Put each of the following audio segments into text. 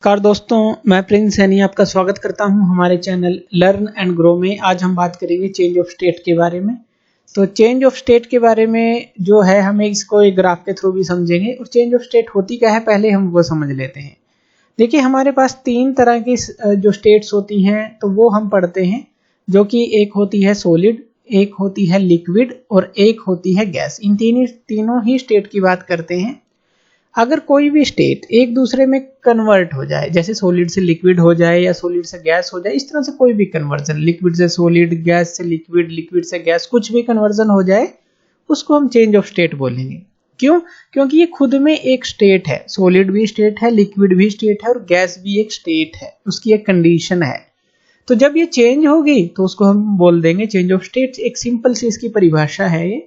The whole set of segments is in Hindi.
नमस्कार दोस्तों, मैं प्रिंस सैनी आपका स्वागत करता हूं हमारे चैनल लर्न एंड ग्रो में। आज हम बात करेंगे चेंज ऑफ स्टेट के बारे में। तो चेंज ऑफ स्टेट के बारे में जो है हमें इसको एक ग्राफ के थ्रू भी समझेंगे। और चेंज ऑफ स्टेट होती क्या है पहले हम वो समझ लेते हैं। देखिए, हमारे पास तीन तरह की जो स्टेट्स होती हैं तो वो हम पढ़ते हैं, जो कि एक होती है सॉलिड, एक होती है लिक्विड और एक होती है गैस। इन तीनों ही स्टेट की बात करते हैं। अगर कोई भी स्टेट एक दूसरे में कन्वर्ट हो जाए, जैसे सॉलिड से लिक्विड हो जाए या सॉलिड से गैस हो जाए, इस तरह से कोई भी कन्वर्जन, लिक्विड से सॉलिड, गैस से लिक्विड, लिक्विड से गैस, कुछ भी कन्वर्जन हो जाए उसको हम चेंज ऑफ स्टेट बोलेंगे। क्यों? क्योंकि ये खुद में एक स्टेट है। सॉलिड भी स्टेट है, लिक्विड भी स्टेट है और गैस भी एक स्टेट है, उसकी एक कंडीशन है। तो जब ये चेंज होगी तो उसको हम बोल देंगे चेंज ऑफ स्टेट। एक सिंपल सी इसकी परिभाषा है ये।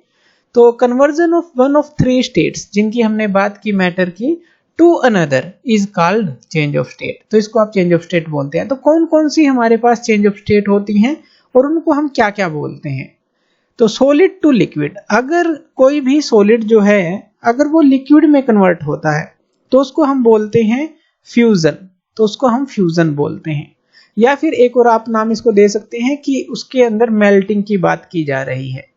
तो conversion of one of three states, जिनकी हमने बात की मैटर की, to another is called change of state. तो इसको आप चेंज ऑफ स्टेट बोलते हैं। तो कौन कौन सी हमारे पास चेंज ऑफ स्टेट होती हैं और उनको हम क्या क्या बोलते हैं? तो सॉलिड टू लिक्विड, अगर कोई भी सॉलिड जो है अगर वो लिक्विड में कन्वर्ट होता है तो उसको हम बोलते हैं फ्यूजन। तो उसको हम फ्यूजन बोलते हैं। या फिर एक और आप नाम इसको दे सकते हैं कि उसके अंदर मेल्टिंग की बात की जा रही है।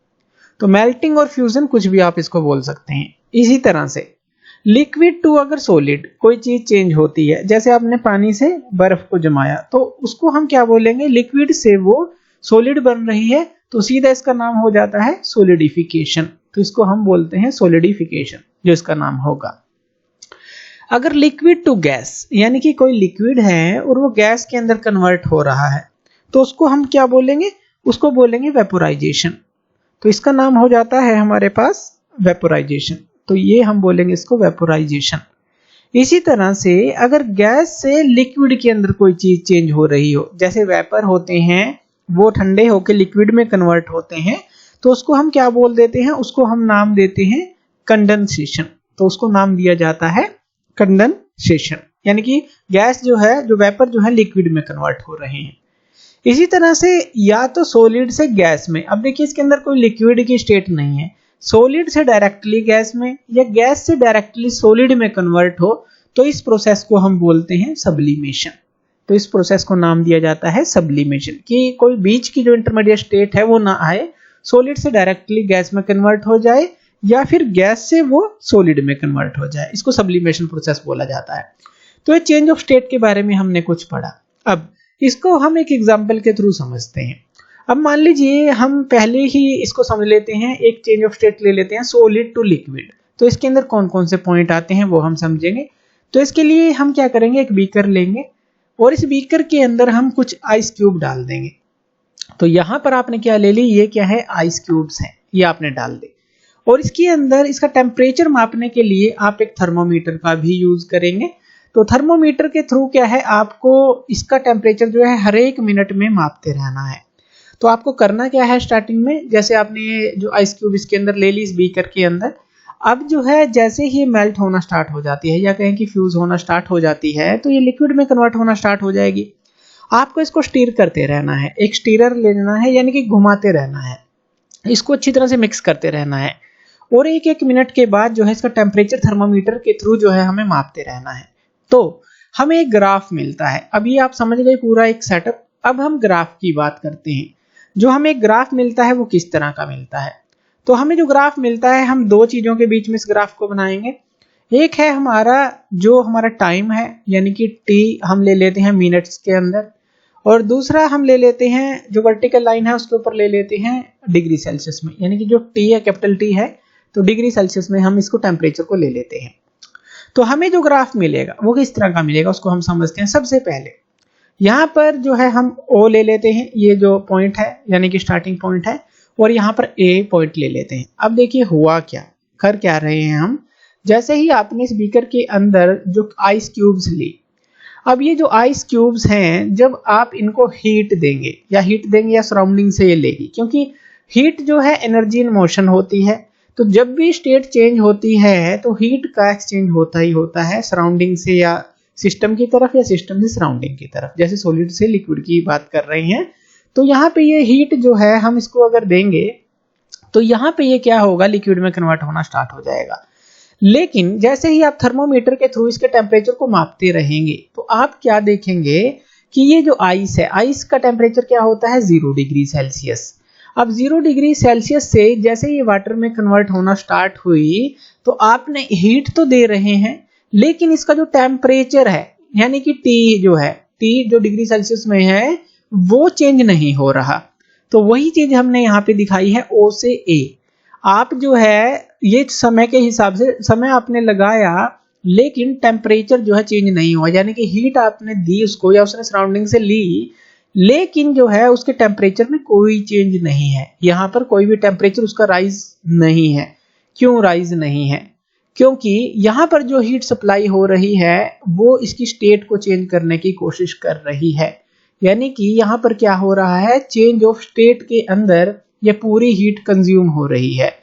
तो मेल्टिंग और फ्यूजन कुछ भी आप इसको बोल सकते हैं। इसी तरह से लिक्विड टू अगर सॉलिड कोई चीज चेंज होती है, जैसे आपने पानी से बर्फ को जमाया, तो उसको हम क्या बोलेंगे? लिक्विड से वो सॉलिड बन रही है तो सीधा इसका नाम हो जाता है सॉलिडिफिकेशन। तो इसको हम बोलते हैं सॉलिडिफिकेशन, जो इसका नाम होगा। अगर लिक्विड टू गैस, यानी कि कोई लिक्विड है और वो गैस के अंदर कन्वर्ट हो रहा है, तो उसको हम क्या बोलेंगे? उसको बोलेंगे वेपोराइजेशन। तो इसका नाम हो जाता है हमारे पास वेपोराइजेशन। तो ये हम बोलेंगे इसको वेपोराइजेशन। इसी तरह से अगर गैस से लिक्विड के अंदर कोई चीज चेंज हो रही हो, जैसे वेपर होते हैं वो ठंडे होकर लिक्विड में कन्वर्ट होते हैं, तो उसको हम क्या बोल देते हैं? उसको हम नाम देते हैं कंडेंसेशन। तो उसको नाम दिया जाता है कंडेंसेशन, यानी कि गैस जो है, जो वेपर जो है लिक्विड में कन्वर्ट हो रहे हैं। इसी तरह से या तो सॉलिड से गैस में, अब देखिए इसके अंदर कोई लिक्विड की स्टेट नहीं है, सॉलिड से डायरेक्टली गैस में या गैस से डायरेक्टली सॉलिड में कन्वर्ट हो, तो इस प्रोसेस को हम बोलते हैं सब्लिमेशन। तो इस प्रोसेस को नाम दिया जाता है सब्लिमेशन, कि कोई बीच की जो इंटरमीडिएट स्टेट है वो ना आए, सॉलिड से डायरेक्टली गैस में कन्वर्ट हो जाए या फिर गैस से वो सॉलिड में कन्वर्ट हो जाए, इसको सब्लिमेशन प्रोसेस बोला जाता है। तो ये चेंज ऑफ स्टेट के बारे में हमने कुछ पढ़ा। अब इसको हम एक एग्जाम्पल के थ्रू समझते हैं। अब मान लीजिए हम पहले ही इसको समझ लेते हैं, एक चेंज ऑफ स्टेट ले लेते हैं सॉलिड टू लिक्विड। तो इसके अंदर कौन कौन से पॉइंट आते हैं वो हम समझेंगे। तो इसके लिए हम क्या करेंगे? एक बीकर लेंगे और इस बीकर के अंदर हम कुछ आइस क्यूब डाल देंगे। तो यहां पर आपने क्या ले ली? ये क्या है? आइस क्यूब्स हैं, ये आपने डाल दे। और इसके अंदर इसका टेम्परेचर मापने के लिए आप एक थर्मोमीटर का भी यूज करेंगे। तो थर्मोमीटर के थ्रू क्या है, आपको इसका टेम्परेचर जो है हर एक मिनट में मापते रहना है। तो आपको करना क्या है? स्टार्टिंग में जैसे आपने ये जो आइस क्यूब इसके अंदर ले ली इस बीकर के अंदर, अब जो है जैसे ही मेल्ट होना स्टार्ट हो जाती है या कहें कि फ्यूज होना स्टार्ट हो जाती है, तो ये लिक्विड में कन्वर्ट होना स्टार्ट हो जाएगी। आपको इसको स्टीर करते रहना है, एक स्टीरर लेना है, यानी कि घुमाते रहना है, इसको अच्छी तरह से मिक्स करते रहना है। और एक एक मिनट के बाद जो है इसका टेम्परेचर थर्मोमीटर के थ्रू जो है हमें मापते रहना है। तो हमें एक ग्राफ मिलता है। अब ये आप समझ गए पूरा एक सेटअप। अब हम ग्राफ की बात करते हैं। जो हमें एक ग्राफ मिलता है वो किस तरह का मिलता है? तो हमें जो ग्राफ मिलता है, हम दो चीजों के बीच में इस ग्राफ को बनाएंगे। एक है हमारा टाइम है, यानी कि टी हम ले लेते हैं मिनट्स के अंदर, और दूसरा हम ले लेते हैं जो वर्टिकल लाइन है उसके ऊपर ले लेते हैं डिग्री सेल्सियस में, यानी कि जो टी है कैपिटल टी है, तो डिग्री सेल्सियस में हम इसको टेम्परेचर को ले लेते हैं। तो हमें जो ग्राफ मिलेगा वो किस तरह का मिलेगा उसको हम समझते हैं। सबसे पहले यहाँ पर जो है हम O ले लेते हैं, ये जो पॉइंट है यानी कि स्टार्टिंग पॉइंट है, और यहाँ पर A पॉइंट ले लेते हैं। अब देखिए हुआ क्या, कर क्या रहे हैं हम। जैसे ही आपने इस बीकर के अंदर जो आइस क्यूब्स ली, अब ये जो आइस क्यूब्स हैं जब आप इनको हीट देंगे या सराउंडिंग से ये लेगी, क्योंकि हीट जो है एनर्जी इन मोशन होती है। तो जब भी स्टेट चेंज होती है तो हीट का एक्सचेंज होता ही होता है, सराउंडिंग से या सिस्टम की तरफ या सिस्टम से सराउंडिंग की तरफ। जैसे सॉलिड से लिक्विड की बात कर रहे हैं, तो यहाँ पे ये हीट जो है हम इसको अगर देंगे तो यहाँ पे ये क्या होगा? लिक्विड में कन्वर्ट होना स्टार्ट हो जाएगा। लेकिन जैसे ही आप थर्मोमीटर के थ्रू इसके टेम्परेचर को मापते रहेंगे तो आप क्या देखेंगे कि ये जो आइस है, आइस का टेम्परेचर क्या होता है 0 डिग्री सेल्सियस। अब 0 डिग्री सेल्सियस से जैसे ये वाटर में कन्वर्ट होना स्टार्ट हुई तो आपने हीट तो दे रहे हैं, लेकिन इसका जो टेम्परेचर है यानी कि टी जो है, टी जो डिग्री सेल्सियस में है वो चेंज नहीं हो रहा। तो वही चीज हमने यहाँ पे दिखाई है O से A। आप जो है ये समय के हिसाब से समय आपने लगाया लेकिन टेम्परेचर जो है चेंज नहीं हुआ, यानी कि हीट आपने दी उसको या उसने सराउंडिंग से ली, लेकिन जो है उसके टेम्परेचर में कोई चेंज नहीं है। यहाँ पर कोई भी टेम्परेचर उसका राइज नहीं है। क्यों राइज नहीं है? क्योंकि यहाँ पर जो हीट सप्लाई हो रही है वो इसकी स्टेट को चेंज करने की कोशिश कर रही है। यानी कि यहाँ पर क्या हो रहा है, चेंज ऑफ स्टेट के अंदर ये पूरी हीट कंज्यूम हो रही है।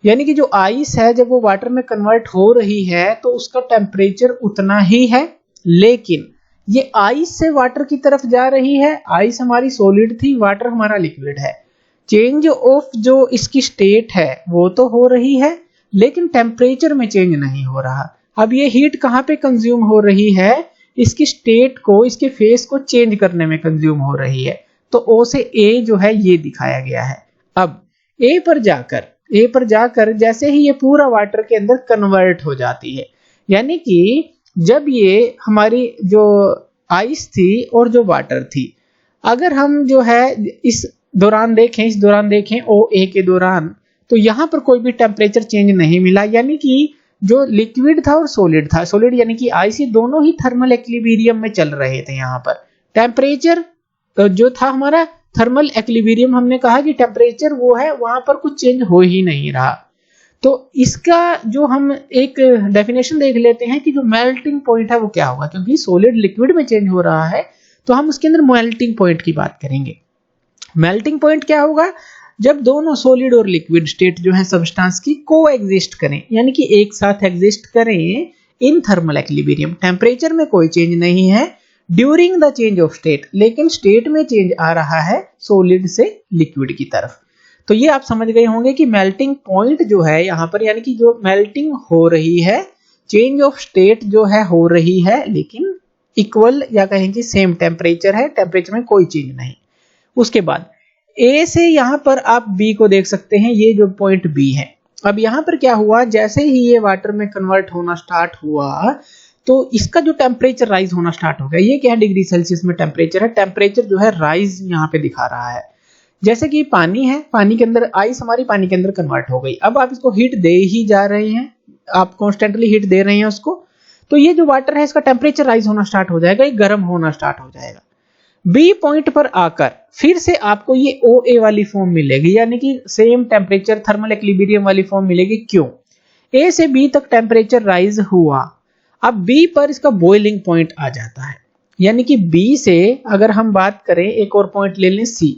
यानी कि जो आइस है जब वो वाटर में कन्वर्ट हो रही है तो उसका टेम्परेचर उतना ही है, लेकिन ये आइस से वाटर की तरफ जा रही है। आइस हमारी सॉलिड थी, वाटर हमारा लिक्विड है। चेंज ऑफ जो इसकी स्टेट है वो तो हो रही है, लेकिन टेम्परेचर में चेंज नहीं हो रहा। अब ये हीट कहाँ पे कंज्यूम हो रही है? इसकी स्टेट को, इसके फेस को चेंज करने में कंज्यूम हो रही है। तो O से A जो है ये दिखाया गया है। अब A पर जाकर जैसे ही ये पूरा वाटर के अंदर कन्वर्ट हो जाती है, यानी कि जब ये हमारी जो आइस थी और जो वाटर थी, अगर हम जो है इस दौरान देखें OA के दौरान, तो यहाँ पर कोई भी टेम्परेचर चेंज नहीं मिला। यानी कि जो लिक्विड था और सॉलिड था, सॉलिड यानी कि आइस, ये दोनों ही थर्मल एक्विलिब्रियम में चल रहे थे। यहाँ पर टेम्परेचर जो था हमारा थर्मल एक्विलिब्रियम, हमने कहा कि टेम्परेचर वो है, वहां पर कुछ चेंज हो ही नहीं रहा। तो इसका जो हम एक डेफिनेशन देख लेते हैं कि जो मेल्टिंग पॉइंट है वो क्या होगा, क्योंकि सॉलिड लिक्विड में चेंज हो रहा है तो हम उसके अंदर मेल्टिंग पॉइंट की बात करेंगे। मेल्टिंग पॉइंट क्या होगा? जब दोनों सॉलिड और लिक्विड स्टेट जो है सब्सटेंस की को एग्जिस्ट करें, यानी कि एक साथ एग्जिस्ट करें इन थर्मल एक्विलिब्रियम। टेम्परेचर में कोई चेंज नहीं है during the change of state, लेकिन स्टेट में चेंज आ रहा है सॉलिड से लिक्विड की तरफ। तो ये आप समझ गए होंगे कि मेल्टिंग पॉइंट जो है यहाँ पर, यानी कि जो मेल्टिंग हो रही है, चेंज ऑफ स्टेट जो है हो रही है, लेकिन इक्वल या कहें कि सेम टेम्परेचर है, टेम्परेचर में कोई चेंज नहीं। उसके बाद A से यहाँ पर आप B को देख सकते हैं, ये जो पॉइंट B है। अब यहाँ पर क्या हुआ, जैसे ही ये वाटर में कन्वर्ट होना स्टार्ट हुआ तो इसका जो टेम्परेचर राइज होना स्टार्ट हो गया। ये क्या है, डिग्री सेल्सियस में टेम्परेचर है। टेम्परेचर जो है राइज यहाँ पे दिखा रहा है। जैसे कि पानी है, पानी के अंदर आइस हमारी पानी के अंदर कन्वर्ट हो गई। अब आप इसको हीट दे ही जा रहे हैं, आप कॉन्स्टेंटली हीट दे रहे हैं उसको, तो ये जो वाटर है इसका टेम्परेचर राइज होना स्टार्ट हो जाएगा, ये गर्म होना स्टार्ट हो जाएगा। बी पॉइंट पर आकर फिर से आपको ये OA वाली फॉर्म मिलेगी, यानी कि सेम टेम्परेचर थर्मल एक्विलिब्रियम वाली फॉर्म मिलेगी। क्यों? A से B तक टेम्परेचर राइज हुआ, अब B पर इसका बॉइलिंग पॉइंट आ जाता है। यानी कि B से अगर हम बात करें, एक और पॉइंट ले लें C,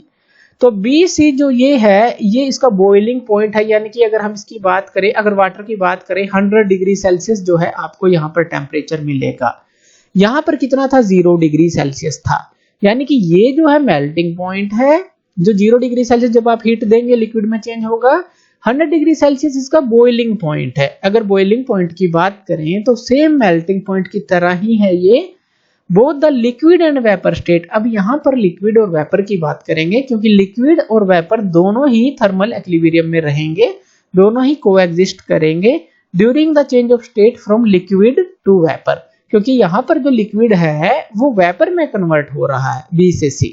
तो BC जो ये है ये इसका बॉइलिंग पॉइंट है। यानी कि अगर हम इसकी बात करें, अगर वाटर की बात करें, 100 डिग्री सेल्सियस जो है आपको यहाँ पर टेम्परेचर मिलेगा। यहाँ पर कितना था, 0 डिग्री सेल्सियस था। यानी कि ये जो है मेल्टिंग पॉइंट है, जो 0 डिग्री सेल्सियस जब आप हीट देंगे लिक्विड में चेंज होगा। 100 डिग्री सेल्सियस इसका बॉइलिंग पॉइंट है। अगर बॉइलिंग पॉइंट की बात करें तो सेम मेल्टिंग पॉइंट की तरह ही है ये, both the liquid and vapour state. अब यहाँ पर लिक्विड और वेपर की बात करेंगे, क्योंकि लिक्विड और वेपर दोनों ही थर्मल एक्विलिब्रियम में रहेंगे, दोनों ही कोएग्जिस्ट करेंगे during the change of state from liquid to vapour, क्योंकि यहाँ पर जो लिक्विड है वो वेपर में कन्वर्ट हो रहा है B से C।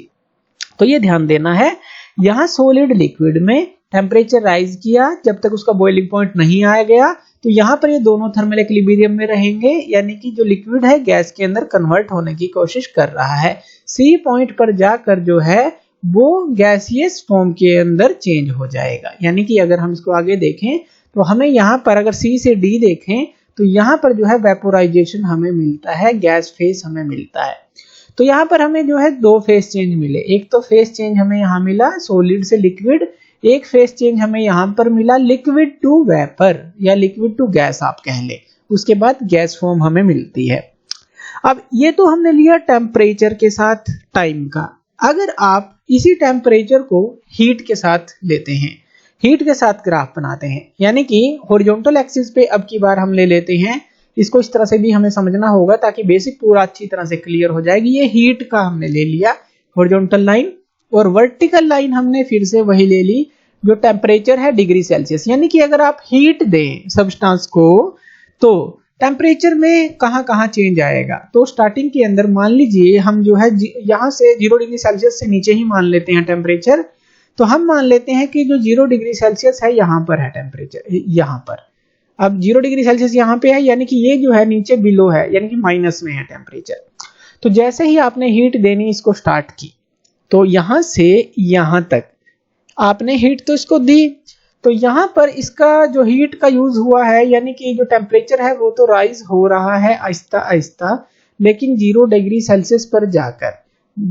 तो ये ध्यान देना है, यहाँ सॉलिड लिक्विड में टेम्परेचर राइज किया जब तक उसका बॉइलिंग पॉइंट नहीं आ गया, तो यहाँ पर ये दोनों थर्मल एक्विलिब्रियम में रहेंगे, यानी कि जो लिक्विड है गैस के अंदर कन्वर्ट होने की कोशिश कर रहा है। C पॉइंट पर जाकर जो है वो गैसियस फॉर्म के अंदर चेंज हो जाएगा। यानी कि अगर हम इसको आगे देखें तो हमें यहाँ पर अगर C से D देखें तो यहाँ पर जो है वेपोराइजेशन हमें मिलता है, गैस फेस हमें मिलता है। तो यहाँ पर हमें जो है दो फेस चेंज मिले। एक तो फेस चेंज हमें यहाँ मिला सॉलिड से लिक्विड, एक फेस चेंज हमें यहाँ पर मिला लिक्विड टू वेपर या लिक्विड टू गैस आप कह ले। उसके बाद गैस फॉर्म हमें मिलती है। अब ये तो हमने लिया टेम्परेचर के साथ टाइम का। अगर आप इसी टेम्परेचर को हीट के साथ लेते हैं, हीट के साथ ग्राफ बनाते हैं, यानी कि हॉरिजॉन्टल एक्सिस पे अब की बार हम ले लेते हैं, इसको इस तरह से भी हमें समझना होगा ताकि बेसिक पूरा अच्छी तरह से क्लियर हो जाएगी। ये हीट का हमने ले लिया हॉरिजॉन्टल लाइन, और वर्टिकल लाइन हमने फिर से वही ले ली जो टेम्परेचर है डिग्री सेल्सियस। यानी कि अगर आप हीट दें सब्सटेंस को तो टेम्परेचर में कहां कहां चेंज आएगा। तो स्टार्टिंग के अंदर मान लीजिए हम जो है यहां से 0 डिग्री सेल्सियस से नीचे ही मान लेते हैं टेम्परेचर, तो हम मान लेते हैं कि जो 0 डिग्री सेल्सियस है यहां पर है टेम्परेचर, यहां पर अब 0 डिग्री सेल्सियस यहां पे है, यानी कि ये जो है नीचे बिलो है, यानी कि माइनस में है टेम्परेचर। तो जैसे ही आपने हीट देनी इसको स्टार्ट की, तो यहां से यहां तक आपने हीट तो इसको दी, तो यहां पर इसका जो हीट का यूज हुआ है, यानी कि जो टेम्परेचर है वो तो राइज हो रहा है आहिस्ता आहिस्ता, लेकिन 0 डिग्री सेल्सियस पर जाकर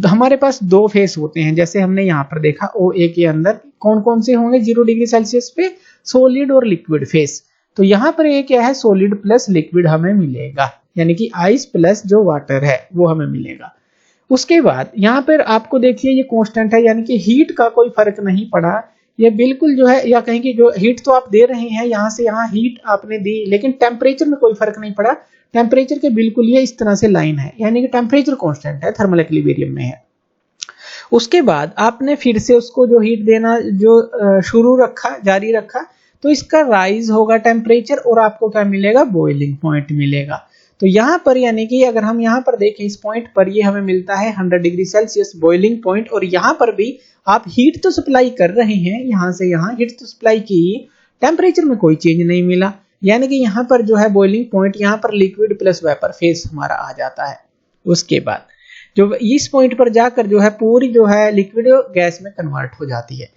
हमारे पास दो फेस होते हैं, जैसे हमने यहाँ पर देखा OA के अंदर कौन कौन से होंगे 0 डिग्री सेल्सियस पे, सॉलिड और लिक्विड फेस। तो यहाँ पर ये क्या है, सॉलिड प्लस लिक्विड हमें मिलेगा, यानी कि आइस प्लस जो वाटर है वो हमें मिलेगा। उसके बाद यहाँ पर आपको देखिए ये कांस्टेंट है, यानी कि हीट का कोई फर्क नहीं पड़ा, ये बिल्कुल जो है, या कहें कि जो हीट तो आप दे रहे हैं यहाँ से यहाँ हीट आपने दी, लेकिन टेम्परेचर में कोई फर्क नहीं पड़ा। टेम्परेचर के बिल्कुल ये इस तरह से लाइन है, यानी कि टेम्परेचर कांस्टेंट है, थर्मल इक्विलिब्रियम में है। उसके बाद आपने फिर से उसको जो हीट देना जो शुरू रखा, जारी रखा, तो इसका राइज होगा टेम्परेचर और आपको क्या मिलेगा, बॉइलिंग पॉइंट मिलेगा। तो यहाँ पर यानी कि अगर हम यहाँ पर देखें इस पॉइंट पर ये हमें मिलता है 100 डिग्री सेल्सियस बॉइलिंग पॉइंट, और यहाँ पर भी आप हीट तो सप्लाई कर रहे हैं, यहाँ से यहाँ हीट तो सप्लाई की, टेम्परेचर में कोई चेंज नहीं मिला, यानी कि यहाँ पर जो है बॉइलिंग पॉइंट, यहाँ पर लिक्विड प्लस वेपर फेस हमारा आ जाता है। उसके बाद जो इस पॉइंट पर जाकर जो है पूरी जो है लिक्विड गैस में कन्वर्ट हो जाती है।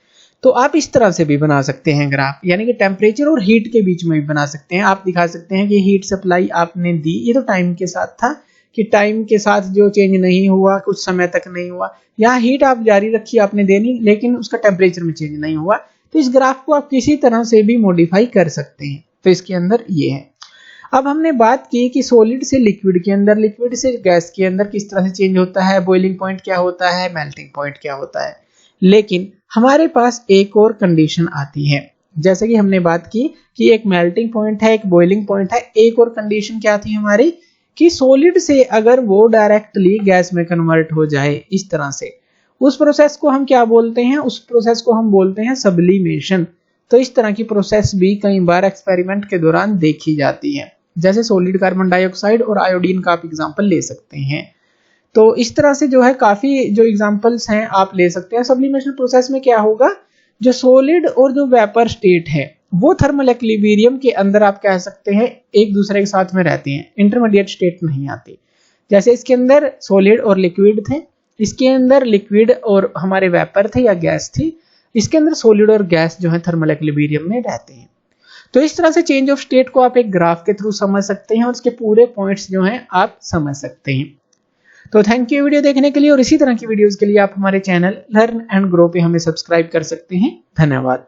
तो आप इस तरह से भी बना सकते हैं ग्राफ, यानी कि टेम्परेचर और हीट के बीच में भी बना सकते हैं। आप दिखा सकते हैं कि हीट सप्लाई आपने दी, ये तो टाइम के साथ था कि टाइम के साथ जो चेंज नहीं हुआ, कुछ समय तक नहीं हुआ। यहाँ हीट आप जारी रखी आपने देनी, लेकिन उसका टेम्परेचर में चेंज नहीं हुआ। तो इस ग्राफ को आप किसी तरह से भी मॉडिफाई कर सकते हैं। तो इसके अंदर ये है। अब हमने बात की कि सॉलिड से लिक्विड के अंदर, लिक्विड से गैस के अंदर किस तरह से चेंज होता है, बॉइलिंग पॉइंट क्या होता है, मेल्टिंग पॉइंट क्या होता है। लेकिन हमारे पास एक और कंडीशन आती है, जैसे कि हमने बात की कि एक मेल्टिंग पॉइंट है, एक बॉइलिंग पॉइंट है। एक और कंडीशन क्या थी हमारी, कि सॉलिड से अगर वो डायरेक्टली गैस में कन्वर्ट हो जाए इस तरह से, उस प्रोसेस को हम क्या बोलते हैं, उस प्रोसेस को हम बोलते हैं सब्लिमेशन। तो इस तरह की प्रोसेस भी कई बार एक्सपेरिमेंट के दौरान देखी जाती है, जैसे सॉलिड कार्बन डाइऑक्साइड और आयोडीन का आप एग्जांपल ले सकते हैं। तो इस तरह से जो है काफी जो एग्जांपल्स हैं आप ले सकते हैं। सब्लिमेशन प्रोसेस में क्या होगा, जो सॉलिड और जो वेपर स्टेट है वो थर्मल इक्विलिब्रियम के अंदर आप कह सकते हैं एक दूसरे के साथ में रहते हैं, इंटरमीडिएट स्टेट नहीं आती। जैसे इसके अंदर सॉलिड और लिक्विड थे, इसके अंदर लिक्विड और हमारे वेपर थे या गैस थी, इसके अंदर सॉलिड और गैस जो है थर्मल इक्विलिब्रियम में रहते हैं। तो इस तरह से चेंज ऑफ स्टेट को आप एक ग्राफ के थ्रू समझ सकते हैं और उसके पूरे पॉइंट्स जो हैं आप समझ सकते हैं। तो थैंक यू वीडियो देखने के लिए, और इसी तरह की वीडियोस के लिए आप हमारे चैनल लर्न एंड ग्रो पे हमें सब्सक्राइब कर सकते हैं। धन्यवाद।